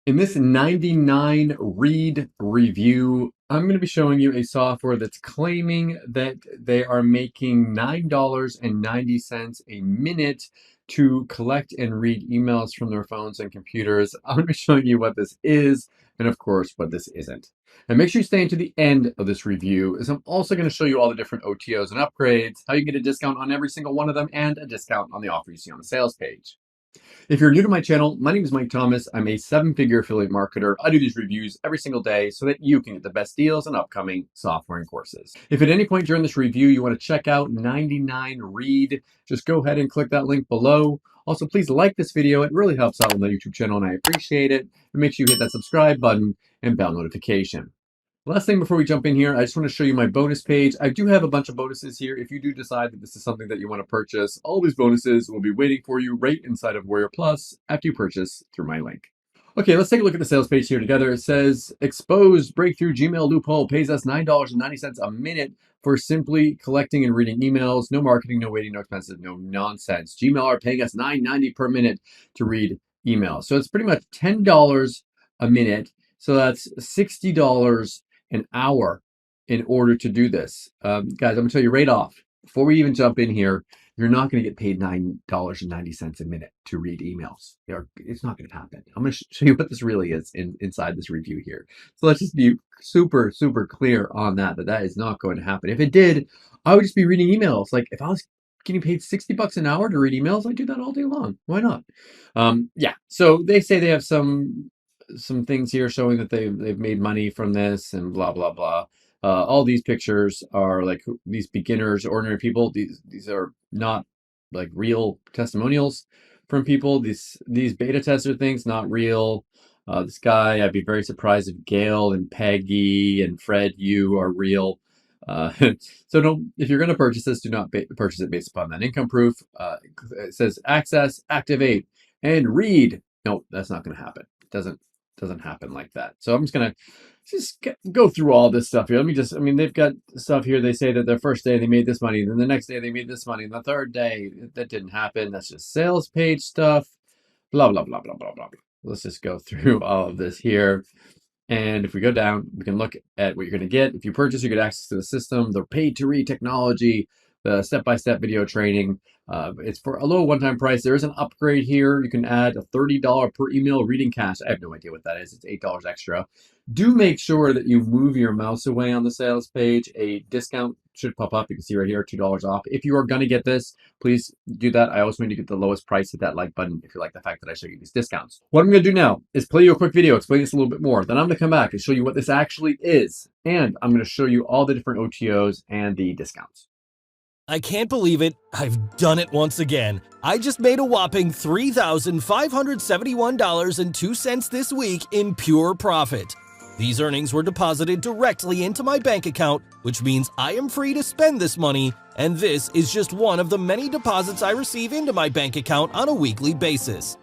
In this 99 read review, I'm going to be showing you a software that's claiming that they are making $9.90 a minute to collect and read emails from their phones and computers. I'm going to be showing you what this is and, of course, what this isn't. And make sure you stay until the end of this review, as I'm also going to show you all the different OTOs and upgrades, how you get a discount on every single one of them, and a discount on the offer you see on the sales page. If you're new to my channel, my name is Mike Thomas. I'm a seven-figure affiliate marketer. I do these reviews every single day so that you can get the best deals on upcoming software and courses. If at any point during this review you want to check out 99 Read, just go ahead and click that link below. Also, please like this video. It really helps out on the YouTube channel and I appreciate it. And make sure you hit that subscribe button and bell notification. Last thing before we jump in here, I just want to show you my bonus page. I do have a bunch of bonuses here. If you do decide that this is something that you want to purchase, all these bonuses will be waiting for you right inside of Warrior Plus after you purchase through my link. Okay, let's take a look at the sales page here together. It says, exposed breakthrough Gmail loophole pays us $9.90 a minute for simply collecting and reading emails. No marketing, no waiting, no expenses, no nonsense. Gmail are paying us $9.90 per minute to read emails. So it's pretty much $10 a minute. So that's $60 an hour in order to do this. Guys, I'm gonna tell you right off, before we even jump in here, you're not gonna get paid $9.90 a minute to read emails. It's not gonna happen. I'm gonna show you what this really is inside this review here. So let's just be super, super clear on that is not going to happen. If it did, I would just be reading emails. Like if I was getting paid $60 an hour to read emails, I'd do that all day long. Why not? Yeah, so they say they have some things here showing that they've made money from this and blah blah blah. All these pictures are like these beginners, ordinary people. These are not like real testimonials from people. These beta tester things not real. This guy, I'd be very surprised if Gail and Peggy and Fred you are real. So don't, if you're going to purchase this, do not purchase it based upon that income proof. It says access, activate, and read. No, that's not going to happen. It doesn't happen like that. So I'm just gonna go through all this stuff here. I mean, they've got stuff here. They say that their first day they made this money, then the next day they made this money, and the third day that didn't happen. That's just sales page stuff. Blah blah blah blah blah blah. Let's just go through all of this here. And if we go down, we can look at what you're going to get. If you purchase, you get access to the system, the paid-to-read technology, the step-by-step video training. It's for a low one-time price. There is an upgrade here. You can add a $30 per email reading cash. I have no idea what that is. It's $8 extra. Do make sure that you move your mouse away on the sales page. A discount should pop up. You can see right here, $2 off. If you are going to get this, please do that. I always want you to get the lowest price. Hit that like button if you like the fact that I show you these discounts. What I'm going to do now is play you a quick video, explain this a little bit more. Then I'm going to come back and show you what this actually is. And I'm going to show you all the different OTOs and the discounts. I can't believe it. I've done it once again. I just made a whopping $3,571.02 this week in pure profit. These earnings were deposited directly into my bank account, which means I am free to spend this money, and this is just one of the many deposits I receive into my bank account on a weekly basis.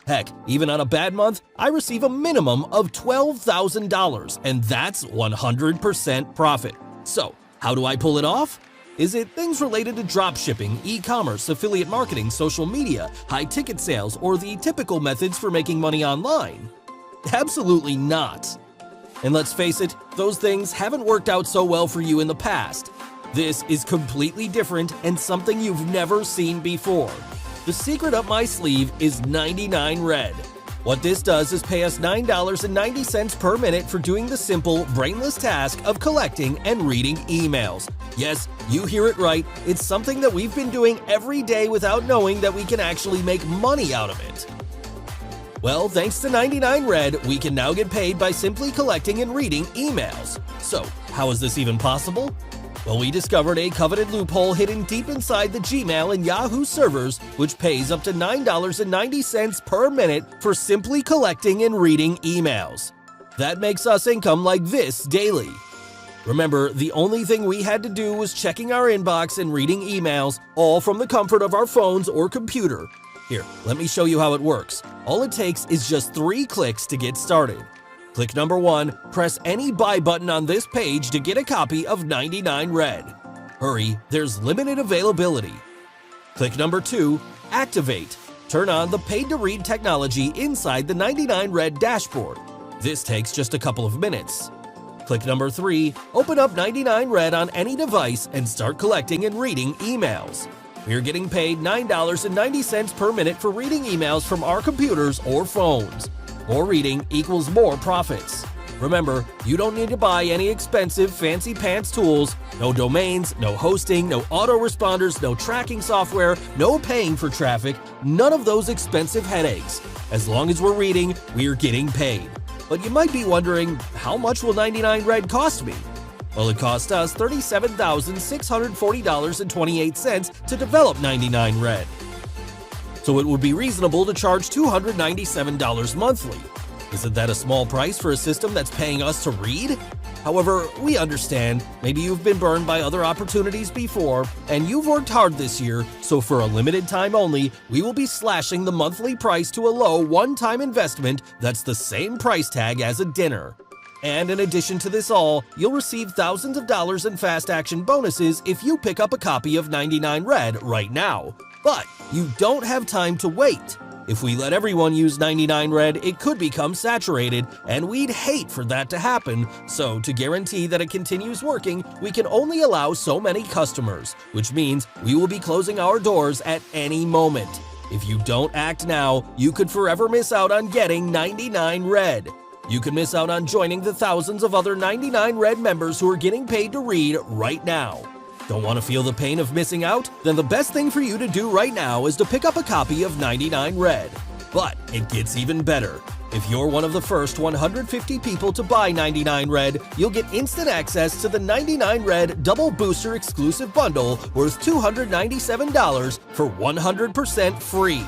Heck, even on a bad month, I receive a minimum of $12,000, and that's 100% profit. So, how do I pull it off? Is it things related to dropshipping, e-commerce, affiliate marketing, social media, high-ticket sales, or the typical methods for making money online? Absolutely not. And let's face it, those things haven't worked out so well for you in the past. This is completely different and something you've never seen before. The secret up my sleeve is 99 Red. What this does is pay us $9.90 per minute for doing the simple, brainless task of collecting and reading emails. Yes, you hear it right, it's something that we've been doing every day without knowing that we can actually make money out of it. Well, thanks to 99 Red, we can now get paid by simply collecting and reading emails. So, how is this even possible? Well, we discovered a coveted loophole hidden deep inside the Gmail and Yahoo servers, which pays up to $9.90 per minute for simply collecting and reading emails. That makes us income like this daily. Remember, the only thing we had to do was checking our inbox and reading emails, all from the comfort of our phones or computer. Here, let me show you how it works. All it takes is just 3 clicks to get started. Click number 1, press any buy button on this page to get a copy of 99 Red. Hurry, there's limited availability. Click number 2, activate. Turn on the paid to read technology inside the 99red dashboard. This takes just a couple of minutes. Click number 3, open up 99red on any device and start collecting and reading emails. We're getting paid $9.90 per minute for reading emails from our computers or phones. More reading equals more profits. Remember, you don't need to buy any expensive fancy pants tools, no domains, no hosting, no autoresponders, no tracking software, no paying for traffic, none of those expensive headaches. As long as we're reading, we're getting paid. But you might be wondering, how much will 99red cost me? Well, it cost us $37,640.28 to develop 99red. So it would be reasonable to charge $297 monthly. Isn't that a small price for a system that's paying us to read? However, we understand maybe you've been burned by other opportunities before, and you've worked hard this year, so for a limited time only, we will be slashing the monthly price to a low one-time investment that's the same price tag as a dinner. And in addition to this all, you'll receive thousands of dollars in fast action bonuses if you pick up a copy of 99red right now. But you don't have time to wait. If we let everyone use 99red, it could become saturated, and we'd hate for that to happen. So to guarantee that it continues working, we can only allow so many customers, which means we will be closing our doors at any moment. If you don't act now, you could forever miss out on getting 99red. You can miss out on joining the thousands of other 99red members who are getting paid to read right now. Don't want to feel the pain of missing out? Then the best thing for you to do right now is to pick up a copy of 99red. But it gets even better. If you're one of the first 150 people to buy 99red, you'll get instant access to the 99red Double Booster exclusive bundle worth $297 for 100% free.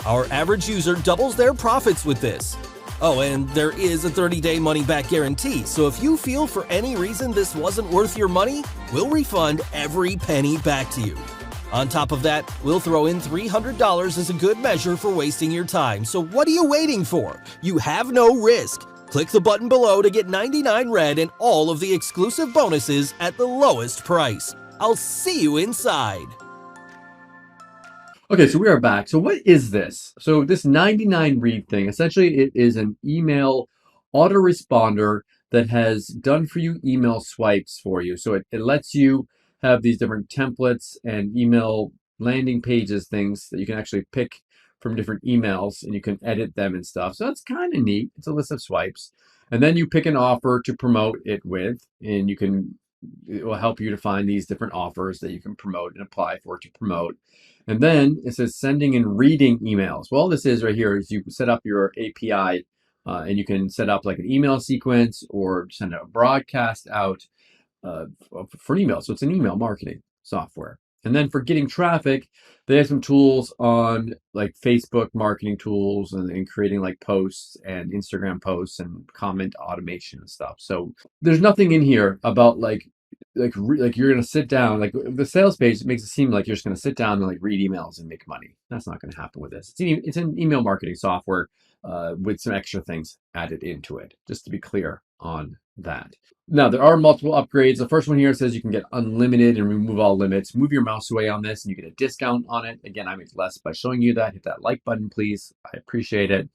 Our average user doubles their profits with this. Oh, and there is a 30-day money-back guarantee, so if you feel for any reason this wasn't worth your money, we'll refund every penny back to you. On top of that, we'll throw in $300 as a good measure for wasting your time, so what are you waiting for? You have no risk. Click the button below to get 99red and all of the exclusive bonuses at the lowest price. I'll see you inside. Okay, so we are back. So what is this? So this 99read thing, essentially it is an email autoresponder that has done for you email swipes for you. So it lets you have these different templates and email landing pages, things that you can actually pick from different emails and you can edit them and stuff. So that's kind of neat. It's a list of swipes. And then you pick an offer to promote it with, and it will help you to find these different offers that you can promote and apply for to promote. And then it says sending and reading emails. Well, all this is right here is you set up your API and you can set up like an email sequence or send a broadcast out for an email. So it's an email marketing software. And then for getting traffic, they have some tools on like Facebook marketing tools and creating like posts and Instagram posts and comment automation and stuff. So there's nothing in here about like you're gonna sit down, like the sales page makes it seem like you're just gonna sit down and like read emails and make money. That's not gonna happen with this. It's an email marketing software with some extra things added into it, just to be clear on that. Now, there are multiple upgrades. The first one here says you can get unlimited and remove all limits. Move your mouse away on this and you get a discount on it. Again, I make less by showing you that. Hit that like button, please. I appreciate it.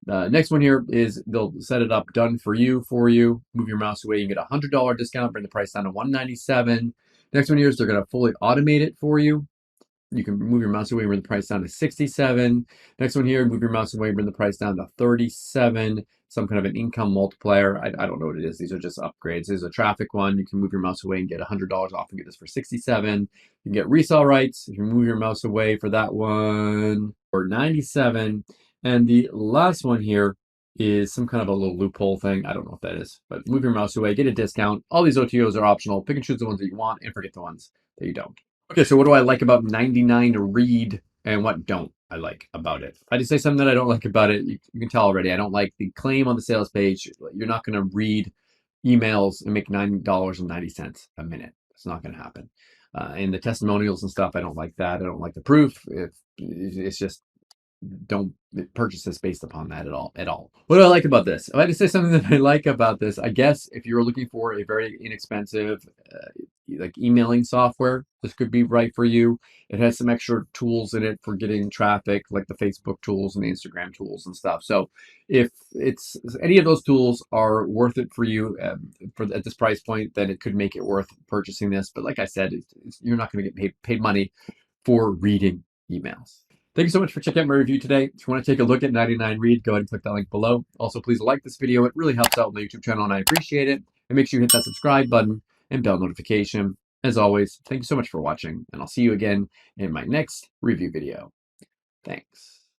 Next one here is they'll set it up done for you. Move your mouse away, you can get a $100 discount, bring the price down to $197. Next one here is they're going to fully automate it for you. You can move your mouse away, bring the price down to $67. Next one here, move your mouse away, bring the price down to $37. Some kind of an income multiplier. I don't know what it is. These are just upgrades. There's a traffic one. You can move your mouse away and get $100 off and get this for $67. You can get resale rights. If you move your mouse away for that one for $97. And the last one here is some kind of a little loophole thing. I don't know what that is, but move your mouse away, get a discount. All these OTOs are optional. Pick and choose the ones that you want and forget the ones that you don't. Okay, so what do I like about 99read and what don't I like about it? If I just say something that I don't like about it, you can tell already. I don't like the claim on the sales page. You're not going to read emails and make $9.90 a minute. It's not going to happen. And the testimonials and stuff, I don't like that. I don't like the proof. It's just don't purchase this based upon that at all. At all. What do I like about this? If I had to say something that I like about this, I guess if you're looking for a very inexpensive, like emailing software, this could be right for you. It has some extra tools in it for getting traffic, like the Facebook tools and the Instagram tools and stuff. So if it's any of those tools are worth it for you at this price point, then it could make it worth purchasing this. But like I said, you're not going to get paid money for reading emails. Thank you so much for checking out my review today. If you want to take a look at 99 Read, go ahead and click that link below. Also, please like this video. It really helps out my YouTube channel, and I appreciate it. And make sure you hit that subscribe button and bell notification. As always, thank you so much for watching, and I'll see you again in my next review video. Thanks.